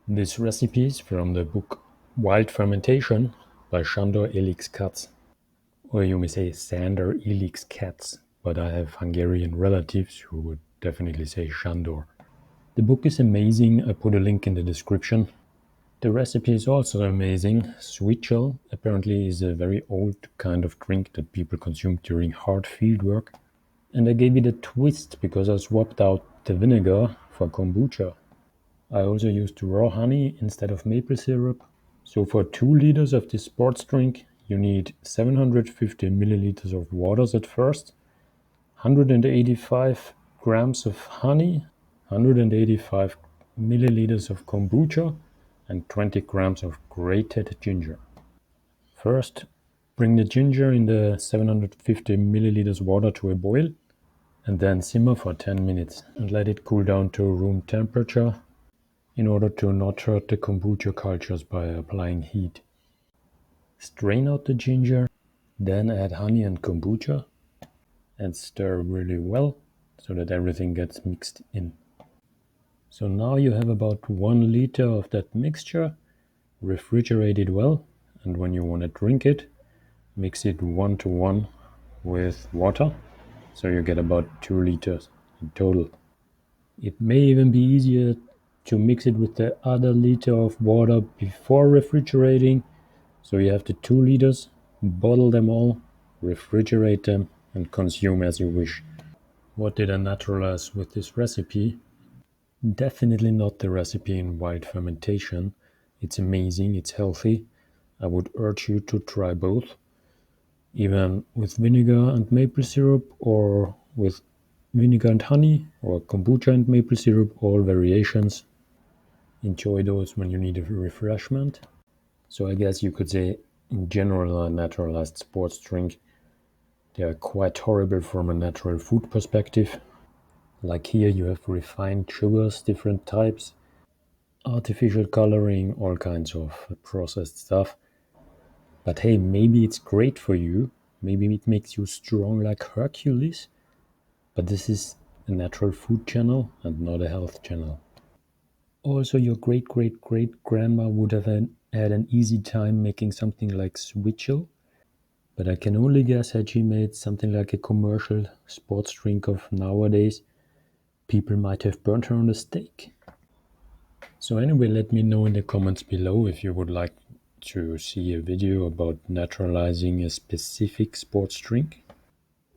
This recipe is from the book Wild Fermentation by Sandor, Ellix, Katz. Or you may say Sandor, Ellix, Katz, but I have Hungarian relatives who would definitely say Sandor. The book is amazing, I put a link in the description. The recipe is also amazing. Switchel apparently is a very old kind of drink that people consume during hard field work. And I gave it a twist because I swapped out the vinegar for kombucha. I also used raw honey instead of maple syrup. So for 2 liters of this sports drink, you need 750 milliliters of waters at first, 185 grams of honey, 185 milliliters of kombucha, and 20 grams of grated ginger. First, bring the ginger in the 750 milliliters water to a boil, and then simmer for 10 minutes and let it cool down to room temperature in order to not hurt the kombucha cultures by applying heat. Strain out the ginger, then add honey and kombucha and stir really well so that everything gets mixed in. So now you have about 1 liter of that mixture. Refrigerate it well, and when you want to drink it, mix it 1-to-1 with water, so you get about 2 liters in total. It may even be easier to mix it with the other liter of water before refrigerating. So you have the 2 liters, bottle them all, refrigerate them, and consume as you wish. What did I naturalize with this recipe? Definitely not the recipe in wild fermentation. It's amazing, it's healthy. I would urge you to try both, even with vinegar and maple syrup, or with vinegar and honey, or kombucha and maple syrup, all variations. Enjoy those when you need a refreshment. So I guess you could say, in general, a naturalized sports drink, they are quite horrible from a natural food perspective. Like here you have refined sugars, different types, artificial coloring, all kinds of processed stuff. But hey, maybe it's great for you. Maybe it makes you strong like Hercules. But this is a natural food channel and not a health channel. Also, your great-great-great-grandma would have had an easy time making something like Switchel, but I can only guess had she made something like a commercial sports drink of nowadays, people might have burnt her on the stake. So anyway, let me know in the comments below if you would like to see a video about naturalizing a specific sports drink,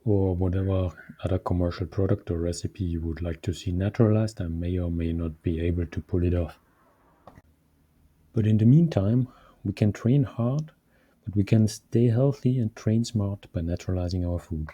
or whatever other commercial product or recipe you would like to see naturalized. I may or may not be able to pull it off. But in the meantime, we can train hard, but we can stay healthy and train smart by naturalizing our food.